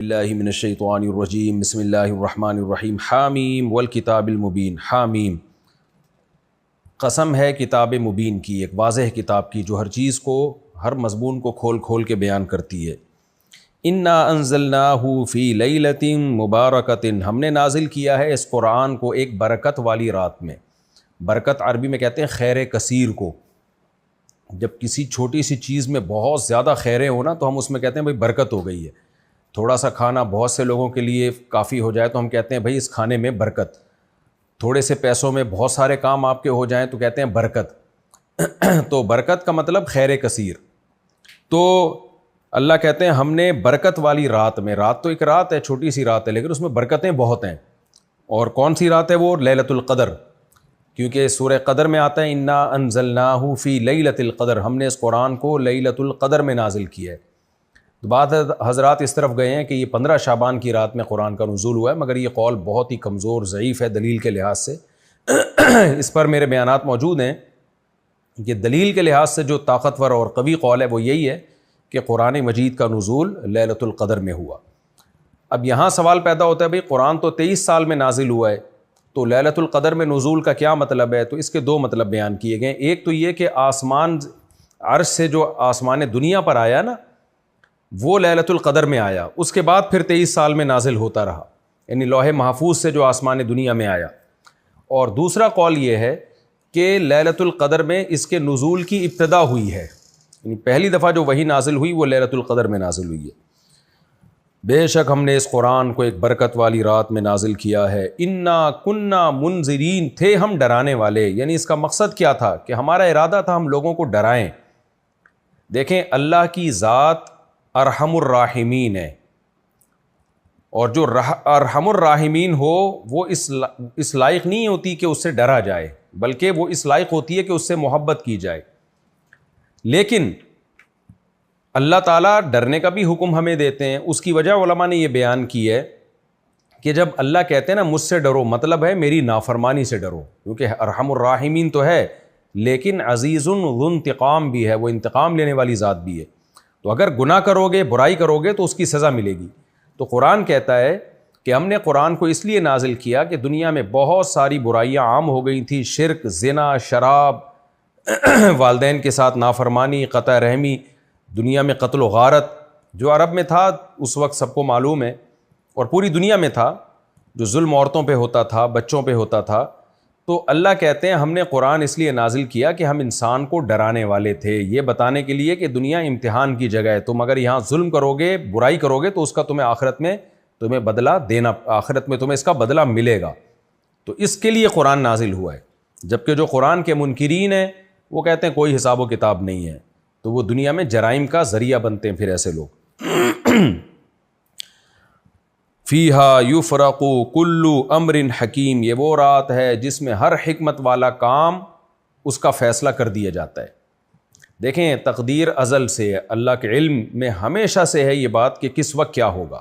اللہ من الشیطان الرجیم بسم اللہ الرحمن الرحیم حامیم والکتاب المبین حامیم، قسم ہے کتاب مبین کی، ایک واضح کتاب کی جو ہر چیز کو، ہر مضمون کو کھول کھول کے بیان کرتی ہے۔ انا انزلناہ فی لیلۃ مبارکۃ، ہم نے نازل کیا ہے اس قرآن کو ایک برکت والی رات میں۔ برکت عربی میں کہتے ہیں خیر کثیر کو۔ جب کسی چھوٹی سی چیز میں بہت زیادہ خیریں ہو نا تو ہم اس میں کہتے ہیں بھائی برکت ہو گئی ہے۔ تھوڑا سا کھانا بہت سے لوگوں کے لیے کافی ہو جائے تو ہم کہتے ہیں بھائی اس کھانے میں برکت۔ تھوڑے سے پیسوں میں بہت سارے کام آپ کے ہو جائیں تو کہتے ہیں برکت۔ تو برکت کا مطلب خیر کثیر۔ تو اللہ کہتے ہیں ہم نے برکت والی رات میں، رات تو ایک رات ہے، چھوٹی سی رات ہے، لیکن اس میں برکتیں بہت ہیں۔ اور کون سی رات ہے وہ؟ لیلۃ القدر، کیونکہ سورہ قدر میں آتا ہے انا انزلناہ فی لیلۃ القدر، ہم نے اس قرآن کو لیلۃ القدر میں نازل کیا ہے۔ تو بعض حضرات اس طرف گئے ہیں کہ یہ 15 شعبان کی رات میں قرآن کا نزول ہوا ہے، مگر یہ قول بہت ہی کمزور ضعیف ہے دلیل کے لحاظ سے۔ اس پر میرے بیانات موجود ہیں کہ دلیل کے لحاظ سے جو طاقتور اور قوی قول ہے وہ یہی ہے کہ قرآن مجید کا نزول لیلۃ القدر میں ہوا۔ اب یہاں سوال پیدا ہوتا ہے بھئی قرآن تو 23 سال میں نازل ہوا ہے، تو لیلۃ القدر میں نزول کا کیا مطلب ہے؟ تو اس کے دو مطلب بیان کیے گئے۔ ایک تو یہ کہ آسمان عرش سے جو آسمان دنیا پر آیا نا وہ لیلۃ القدر میں آیا، اس کے بعد پھر 23 سال میں نازل ہوتا رہا، یعنی لوح محفوظ سے جو آسمان دنیا میں آیا۔ اور دوسرا قول یہ ہے کہ لیلۃ القدر میں اس کے نزول کی ابتدا ہوئی ہے، یعنی پہلی دفعہ جو وحی نازل ہوئی وہ لیلۃ القدر میں نازل ہوئی ہے۔ بے شک ہم نے اس قرآن کو ایک برکت والی رات میں نازل کیا ہے۔ انا کننا منذرین، تھے ہم ڈرانے والے، یعنی اس کا مقصد کیا تھا کہ ہمارا ارادہ تھا ہم لوگوں کو ڈرائیں۔ دیکھیں اللہ کی ذات ارحم الراحمین ہے، اور جو ارحم الراحمین ہو وہ اس لائق نہیں ہوتی کہ اس سے ڈرا جائے، بلکہ وہ اس لائق ہوتی ہے کہ اس سے محبت کی جائے۔ لیکن اللہ تعالیٰ ڈرنے کا بھی حکم ہمیں دیتے ہیں۔ اس کی وجہ علماء نے یہ بیان کی ہے کہ جب اللہ کہتے ہیں نا مجھ سے ڈرو، مطلب ہے میری نافرمانی سے ڈرو، کیونکہ ارحم الراحمین تو ہے لیکن عزیز ذو انتقام بھی ہے، وہ انتقام لینے والی ذات بھی ہے۔ تو اگر گناہ کرو گے، برائی کرو گے تو اس کی سزا ملے گی۔ تو قرآن کہتا ہے کہ ہم نے قرآن کو اس لیے نازل کیا کہ دنیا میں بہت ساری برائیاں عام ہو گئی تھیں، شرک، زنا، شراب، والدین کے ساتھ نافرمانی، قطع رحمی، دنیا میں قتل و غارت جو عرب میں تھا اس وقت سب کو معلوم ہے، اور پوری دنیا میں تھا، جو ظلم عورتوں پہ ہوتا تھا، بچوں پہ ہوتا تھا۔ تو اللہ کہتے ہیں ہم نے قرآن اس لیے نازل کیا کہ ہم انسان کو ڈرانے والے تھے، یہ بتانے کے لیے کہ دنیا امتحان کی جگہ ہے، تم اگر یہاں ظلم کرو گے، برائی کرو گے تو اس کا تمہیں آخرت میں تمہیں بدلہ دینا، آخرت میں تمہیں اس کا بدلہ ملے گا۔ تو اس کے لیے قرآن نازل ہوا ہے۔ جبکہ جو قرآن کے منکرین ہیں وہ کہتے ہیں کوئی حساب و کتاب نہیں ہے، تو وہ دنیا میں جرائم کا ذریعہ بنتے ہیں پھر ایسے لوگ۔ فیہا یفرق کل امر حکیم، یہ وہ رات ہے جس میں ہر حکمت والا کام اس کا فیصلہ کر دیا جاتا ہے۔ دیکھیں تقدیر ازل سے ہے، اللہ کے علم میں ہمیشہ سے ہے یہ بات کہ کس وقت کیا ہوگا،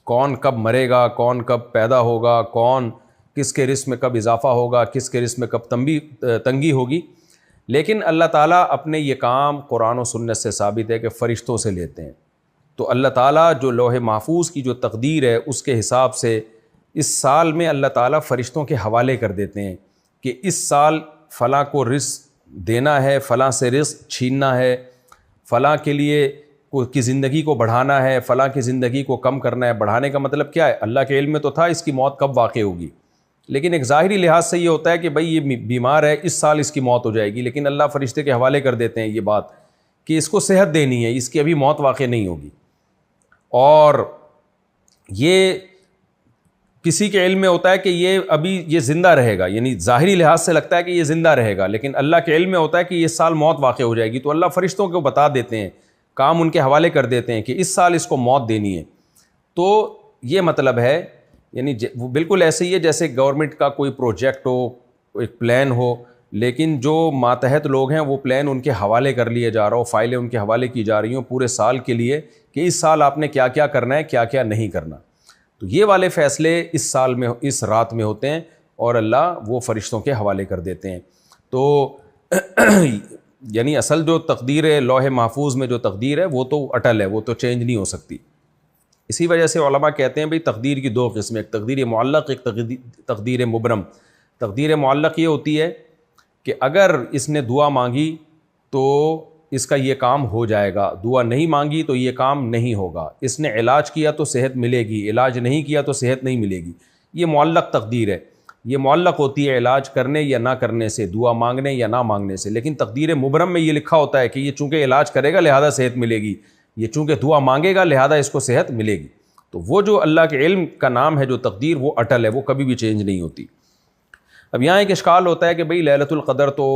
کون کب مرے گا، کون کب پیدا ہوگا، کون کس کے رزق میں کب اضافہ ہوگا، کس کے رزق میں کب تنگی ہوگی۔ لیکن اللہ تعالیٰ اپنے یہ کام قرآن و سنت سے ثابت ہے کہ فرشتوں سے لیتے ہیں۔ تو اللہ تعالیٰ جو لوح محفوظ کی جو تقدیر ہے اس کے حساب سے اس سال میں اللہ تعالیٰ فرشتوں کے حوالے کر دیتے ہیں کہ اس سال فلاں کو رزق دینا ہے، فلاں سے رزق چھیننا ہے، فلاں کے لیے کی زندگی کو بڑھانا ہے، فلاں کی زندگی کو کم کرنا ہے۔ بڑھانے کا مطلب کیا ہے؟ اللہ کے علم میں تو تھا اس کی موت کب واقع ہوگی، لیکن ایک ظاہری لحاظ سے یہ ہوتا ہے کہ بھئی یہ بیمار ہے، اس سال اس کی موت ہو جائے گی، لیکن اللہ فرشتے کے حوالے کر دیتے ہیں یہ بات کہ اس کو صحت دینی ہے، اس کی ابھی موت واقع نہیں ہوگی۔ اور یہ کسی کے علم میں ہوتا ہے کہ یہ ابھی یہ زندہ رہے گا، یعنی ظاہری لحاظ سے لگتا ہے کہ یہ زندہ رہے گا، لیکن اللہ کے علم میں ہوتا ہے کہ یہ سال موت واقع ہو جائے گی، تو اللہ فرشتوں کو بتا دیتے ہیں، کام ان کے حوالے کر دیتے ہیں کہ اس سال اس کو موت دینی ہے۔ تو یہ مطلب ہے، یعنی وہ بالکل ایسے ہی ہے جیسے گورنمنٹ کا کوئی پروجیکٹ ہو، ایک پلان ہو، لیکن جو ماتحت لوگ ہیں وہ پلان ان کے حوالے کر لیے جا رہا ہو، فائلیں ان کے حوالے کی جا رہی ہوں پورے سال کے لیے کہ اس سال آپ نے کیا کیا کرنا ہے، کیا کیا نہیں کرنا۔ تو یہ والے فیصلے اس سال میں، اس رات میں ہوتے ہیں، اور اللہ وہ فرشتوں کے حوالے کر دیتے ہیں۔ تو یعنی اصل جو تقدیر ہے، لوح محفوظ میں جو تقدیر ہے وہ تو اٹل ہے، وہ تو چینج نہیں ہو سکتی۔ اسی وجہ سے علماء کہتے ہیں بھئی تقدیر کی دو قسمیں، ایک تقدیر معلق، ایک تقدیر مبرم۔ تقدیر معلق یہ ہوتی ہے کہ اگر اس نے دعا مانگی تو اس کا یہ کام ہو جائے گا، دعا نہیں مانگی تو یہ کام نہیں ہوگا، اس نے علاج کیا تو صحت ملے گی، علاج نہیں کیا تو صحت نہیں ملے گی، یہ معلق تقدیر ہے۔ یہ معلق ہوتی ہے علاج کرنے یا نہ کرنے سے، دعا مانگنے یا نہ مانگنے سے۔ لیکن تقدیر مبرم میں یہ لکھا ہوتا ہے کہ یہ چونکہ علاج کرے گا لہذا صحت ملے گی، یہ چونکہ دعا مانگے گا لہذا اس کو صحت ملے گی۔ تو وہ جو اللہ کے علم کا نام ہے جو تقدیر، وہ اٹل ہے، وہ کبھی بھی چینج نہیں ہوتی۔ اب یہاں ایک اشکال ہوتا ہے کہ بھئی لیلۃ القدر تو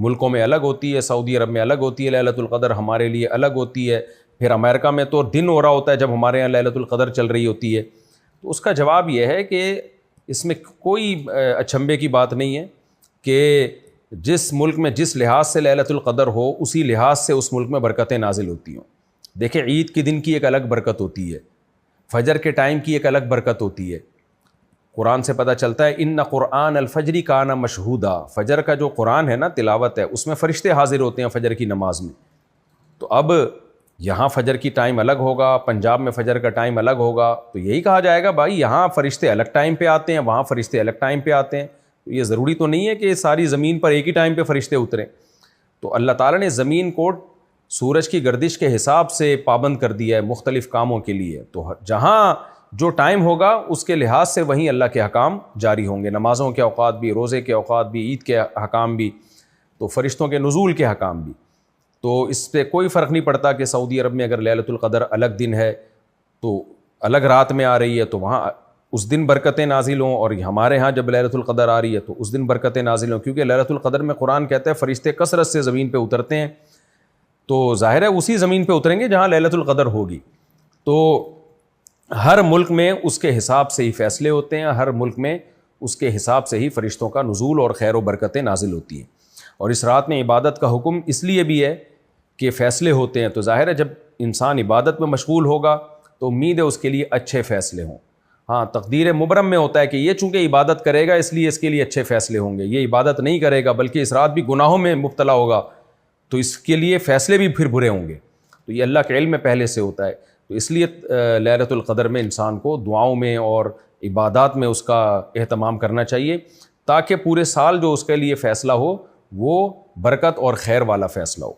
ملکوں میں الگ ہوتی ہے، سعودی عرب میں الگ ہوتی ہے لیلۃ القدر، ہمارے لیے الگ ہوتی ہے، پھر امریکہ میں تو دن ہو رہا ہوتا ہے جب ہمارے یہاں لیلۃ القدر چل رہی ہوتی ہے۔ تو اس کا جواب یہ ہے کہ اس میں کوئی اچنبے کی بات نہیں ہے کہ جس ملک میں جس لحاظ سے لیلۃ القدر ہو اسی لحاظ سے اس ملک میں برکتیں نازل ہوتی ہوں۔ دیکھیں عید کے دن کی ایک الگ برکت ہوتی ہے، فجر کے ٹائم کی ایک الگ برکت ہوتی ہے۔ قرآن سے پتہ چلتا ہے ان قرآن الفجر کان مشہودا، فجر کا جو قرآن ہے نا تلاوت ہے، اس میں فرشتے حاضر ہوتے ہیں فجر کی نماز میں۔ تو اب یہاں فجر کی ٹائم الگ ہوگا، پنجاب میں فجر کا ٹائم الگ ہوگا، تو یہی کہا جائے گا بھائی یہاں فرشتے الگ ٹائم پہ آتے ہیں، وہاں فرشتے الگ ٹائم پہ آتے ہیں۔ تو یہ ضروری تو نہیں ہے کہ ساری زمین پر ایک ہی ٹائم پہ فرشتے اتریں۔ تو اللہ تعالیٰ نے زمین کو سورج کی گردش کے حساب سے پابند کر دیا ہے مختلف کاموں کے لیے، تو جہاں جو ٹائم ہوگا اس کے لحاظ سے وہیں اللہ کے حکام جاری ہوں گے، نمازوں کے اوقات بھی، روزے کے اوقات بھی، عید کے حکام بھی، تو فرشتوں کے نزول کے حکام بھی۔ تو اس پہ کوئی فرق نہیں پڑتا کہ سعودی عرب میں اگر لیلۃ القدر الگ دن ہے تو الگ رات میں آ رہی ہے تو وہاں اس دن برکتیں نازل ہوں، اور ہمارے ہاں جب لیلۃ القدر آ رہی ہے تو اس دن برکتیں نازل ہوں، کیونکہ لیلۃ القدر میں قرآن کہتا ہے فرشتے کثرت سے زمین پہ اترتے ہیں، تو ظاہر ہے اسی زمین پہ اتریں گے جہاں لیلۃ القدر ہوگی۔ تو ہر ملک میں اس کے حساب سے ہی فیصلے ہوتے ہیں، ہر ملک میں اس کے حساب سے ہی فرشتوں کا نزول اور خیر و برکتیں نازل ہوتی ہیں۔ اور اس رات میں عبادت کا حکم اس لیے بھی ہے کہ فیصلے ہوتے ہیں، تو ظاہر ہے جب انسان عبادت میں مشغول ہوگا تو امید ہے اس کے لیے اچھے فیصلے ہوں۔ ہاں تقدیر مبرم میں ہوتا ہے کہ یہ چونکہ عبادت کرے گا اس لیے اس کے لیے اچھے فیصلے ہوں گے، یہ عبادت نہیں کرے گا بلکہ اس رات بھی گناہوں میں مبتلا ہوگا تو اس کے لیے فیصلے بھی پھر برے ہوں گے۔ تو یہ اللہ کے علم میں پہلے سے ہوتا ہے، تو اس لیے لیلۃ القدر میں انسان کو دعاؤں میں اور عبادات میں اس کا اہتمام کرنا چاہیے تاکہ پورے سال جو اس کے لیے فیصلہ ہو وہ برکت اور خیر والا فیصلہ ہو۔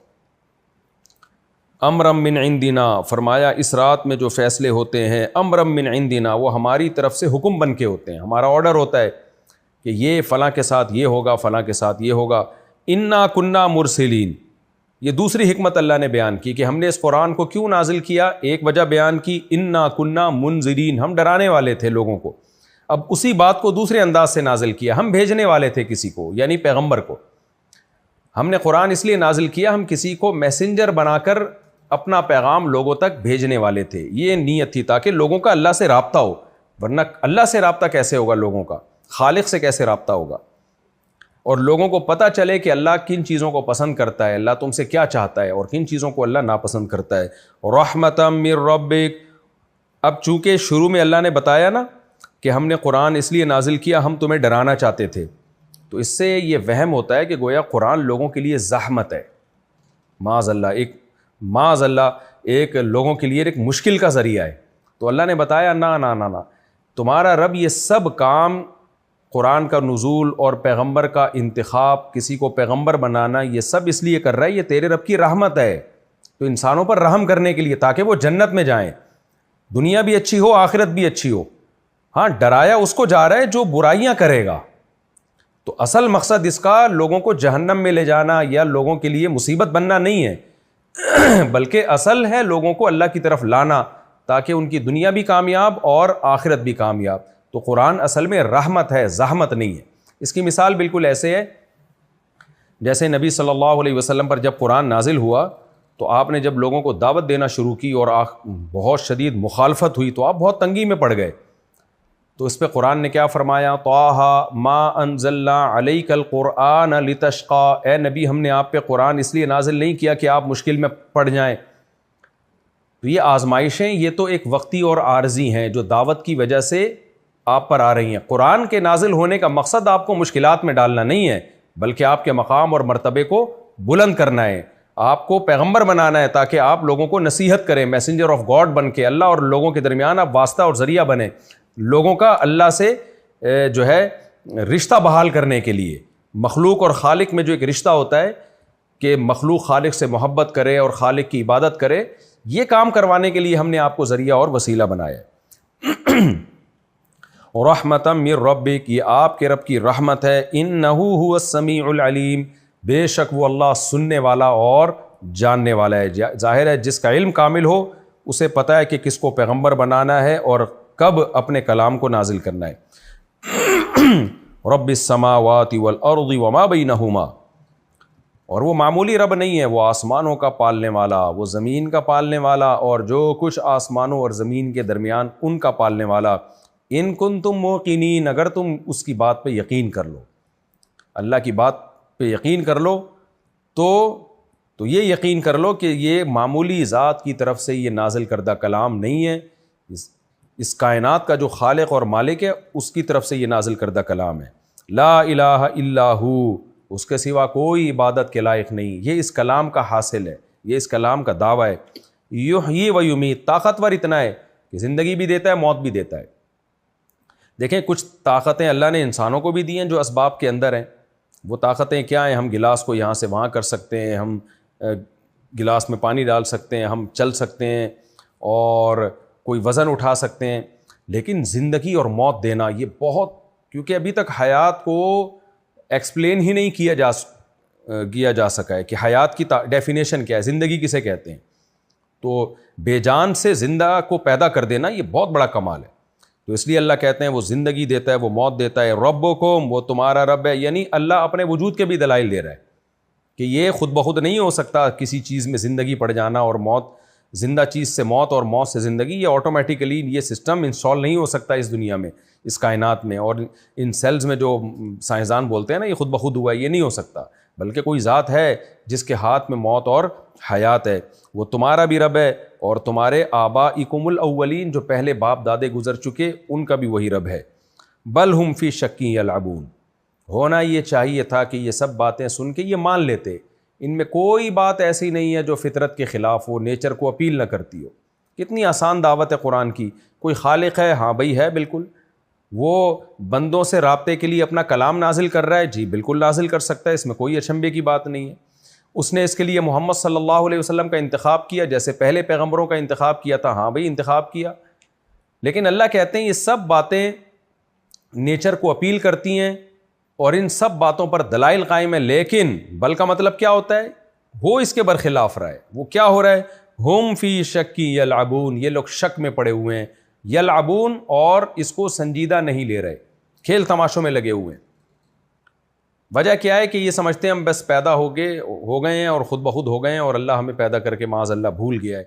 امرم من عندنا، فرمایا اس رات میں جو فیصلے ہوتے ہیں امرم من عندنا، وہ ہماری طرف سے حکم بن کے ہوتے ہیں، ہمارا آرڈر ہوتا ہے کہ یہ فلاں کے ساتھ یہ ہوگا، فلاں کے ساتھ یہ ہوگا۔ انا کننا مرسلین، یہ دوسری حکمت اللہ نے بیان کی کہ ہم نے اس قرآن کو کیوں نازل کیا۔ ایک وجہ بیان کی انا کننا منذرین، ہم ڈرانے والے تھے لوگوں کو، اب اسی بات کو دوسرے انداز سے نازل کیا، ہم بھیجنے والے تھے کسی کو، یعنی پیغمبر کو۔ ہم نے قرآن اس لیے نازل کیا ہم کسی کو میسنجر بنا کر اپنا پیغام لوگوں تک بھیجنے والے تھے، یہ نیت تھی تاکہ لوگوں کا اللہ سے رابطہ ہو، ورنہ اللہ سے رابطہ کیسے ہوگا، لوگوں کا خالق سے کیسے رابطہ ہوگا، اور لوگوں کو پتہ چلے کہ اللہ کن چیزوں کو پسند کرتا ہے، اللہ تم سے کیا چاہتا ہے، اور کن چیزوں کو اللہ ناپسند کرتا ہے۔ رحمتا من ربک، اب چونکہ شروع میں اللہ نے بتایا نا کہ ہم نے قرآن اس لیے نازل کیا ہم تمہیں ڈرانا چاہتے تھے، تو اس سے یہ وہم ہوتا ہے کہ گویا قرآن لوگوں کے لیے زحمت ہے، معاذ اللہ ایک لوگوں کے لیے ایک مشکل کا ذریعہ ہے۔ تو اللہ نے بتایا نا نا نا نا، تمہارا رب یہ سب کام، قرآن کا نزول اور پیغمبر کا انتخاب، کسی کو پیغمبر بنانا، یہ سب اس لیے کر رہا ہے، یہ تیرے رب کی رحمت ہے، تو انسانوں پر رحم کرنے کے لیے تاکہ وہ جنت میں جائیں، دنیا بھی اچھی ہو آخرت بھی اچھی ہو۔ ہاں ڈرایا اس کو جا رہا ہے جو برائیاں کرے گا، تو اصل مقصد اس کا لوگوں کو جہنم میں لے جانا یا لوگوں کے لیے مصیبت بننا نہیں ہے، بلکہ اصل ہے لوگوں کو اللہ کی طرف لانا تاکہ ان کی دنیا بھی کامیاب اور آخرت بھی کامیاب۔ تو قرآن اصل میں رحمت ہے، زحمت نہیں ہے۔ اس کی مثال بالکل ایسے ہے جیسے نبی صلی اللہ علیہ وسلم پر جب قرآن نازل ہوا تو آپ نے جب لوگوں کو دعوت دینا شروع کی اور بہت شدید مخالفت ہوئی تو آپ بہت تنگی میں پڑ گئے، تو اس پہ قرآن نے کیا فرمایا، طٰہٰ ما انزلنا علیک القرآن لتشقیٰ، اے نبی ہم نے آپ پہ قرآن اس لیے نازل نہیں کیا کہ آپ مشکل میں پڑ جائیں۔ تو یہ آزمائشیں یہ تو ایک وقتی اور عارضی ہیں جو دعوت کی وجہ سے آپ پر آ رہی ہیں۔ قرآن کے نازل ہونے کا مقصد آپ کو مشکلات میں ڈالنا نہیں ہے بلکہ آپ کے مقام اور مرتبے کو بلند کرنا ہے، آپ کو پیغمبر بنانا ہے تاکہ آپ لوگوں کو نصیحت کریں, میسنجر آف گاڈ بن کے اللہ اور لوگوں کے درمیان آپ واسطہ اور ذریعہ بنیں, لوگوں کا اللہ سے جو ہے رشتہ بحال کرنے کے لیے. مخلوق اور خالق میں جو ایک رشتہ ہوتا ہے کہ مخلوق خالق سے محبت کرے اور خالق کی عبادت کرے, یہ کام کروانے کے لیے ہم نے آپ کو ذریعہ اور وسیلہ بنایا ہے. رحمتا من ربک, یہ آپ کے رب کی رحمت ہے. انہ هو السمیع العلیم, بے شک وہ اللہ سننے والا اور جاننے والا ہے. ظاہر ہے جس کا علم کامل ہو اسے پتہ ہے کہ کس کو پیغمبر بنانا ہے اور کب اپنے کلام کو نازل کرنا ہے. رب السماوات والارض وما بینہما, اور وہ معمولی رب نہیں ہے, وہ آسمانوں کا پالنے والا, وہ زمین کا پالنے والا, اور جو کچھ آسمانوں اور زمین کے درمیان ان کا پالنے والا. ان کنتم موقنین, اگر تم اس کی بات پہ یقین کر لو, اللہ کی بات پہ یقین کر لو, تو یہ یقین کر لو کہ یہ معمولی ذات کی طرف سے یہ نازل کردہ کلام نہیں ہے, اس کائنات کا جو خالق اور مالک ہے اس کی طرف سے یہ نازل کردہ کلام ہے. لا الہ الا ہو, اس کے سوا کوئی عبادت کے لائق نہیں. یہ اس کلام کا حاصل ہے, یہ اس کلام کا دعویٰ ہے. یحیی و یمیت, طاقتور اتنا ہے کہ زندگی بھی دیتا ہے, موت بھی دیتا ہے. دیکھیں کچھ طاقتیں اللہ نے انسانوں کو بھی دی ہیں جو اسباب کے اندر ہیں. وہ طاقتیں کیا ہیں؟ ہم گلاس کو یہاں سے وہاں کر سکتے ہیں, ہم گلاس میں پانی ڈال سکتے ہیں, ہم چل سکتے ہیں اور کوئی وزن اٹھا سکتے ہیں. لیکن زندگی اور موت دینا یہ بہت, کیونکہ ابھی تک حیات کو ایکسپلین ہی نہیں کیا جا سکا ہے کہ حیات کی ڈیفینیشن کیا ہے, زندگی کسے کہتے ہیں. تو بے جان سے زندہ کو پیدا کر دینا یہ بہت بڑا کمال ہے. تو اس لیے اللہ کہتے ہیں وہ زندگی دیتا ہے, وہ موت دیتا ہے. ربکم, وہ تمہارا رب ہے, یعنی اللہ اپنے وجود کے بھی دلائل دے رہا ہے کہ یہ خود بخود نہیں ہو سکتا کسی چیز میں زندگی پڑ جانا اور موت, زندہ چیز سے موت اور موت سے زندگی, یہ آٹومیٹیکلی یہ سسٹم انسٹال نہیں ہو سکتا اس دنیا میں, اس کائنات میں. اور ان سیلز میں جو سائنسدان بولتے ہیں نا یہ خود بخود ہوا ہے, یہ نہیں ہو سکتا, بلکہ کوئی ذات ہے جس کے ہاتھ میں موت اور حیات ہے. وہ تمہارا بھی رب ہے اور تمہارے آبائکم الاولین, جو پہلے باپ دادے گزر چکے ان کا بھی وہی رب ہے. بل ہم فی شک یلعبون, ہونا یہ چاہیے تھا کہ یہ سب باتیں سن کے یہ مان لیتے, ان میں کوئی بات ایسی نہیں ہے جو فطرت کے خلاف ہو, نیچر کو اپیل نہ کرتی ہو. کتنی آسان دعوت ہے قرآن کی. کوئی خالق ہے, ہاں بھائی ہے بالکل. وہ بندوں سے رابطے کے لیے اپنا کلام نازل کر رہا ہے, جی بالکل نازل کر سکتا ہے, اس میں کوئی اچنبھے کی بات نہیں ہے. اس نے اس کے لیے محمد صلی اللہ علیہ وسلم کا انتخاب کیا جیسے پہلے پیغمبروں کا انتخاب کیا تھا, ہاں بھائی انتخاب کیا. لیکن اللہ کہتے ہیں یہ سب باتیں نیچر کو اپیل کرتی ہیں اور ان سب باتوں پر دلائل قائم ہے, لیکن بل کا مطلب کیا ہوتا ہے؟ وہ اس کے برخلاف رہا ہے. وہ کیا ہو رہا ہے؟ ہم فی شک یلعبون, یہ لوگ شک میں پڑے ہوئے ہیں. یلعبون, اور اس کو سنجیدہ نہیں لے رہے, کھیل تماشوں میں لگے ہوئے ہیں. وجہ کیا ہے کہ یہ سمجھتے ہیں ہم بس پیدا ہو گئے ہیں اور خود بخود ہو گئے ہیں اور اللہ ہمیں پیدا کر کے معاذ اللہ بھول گیا ہے.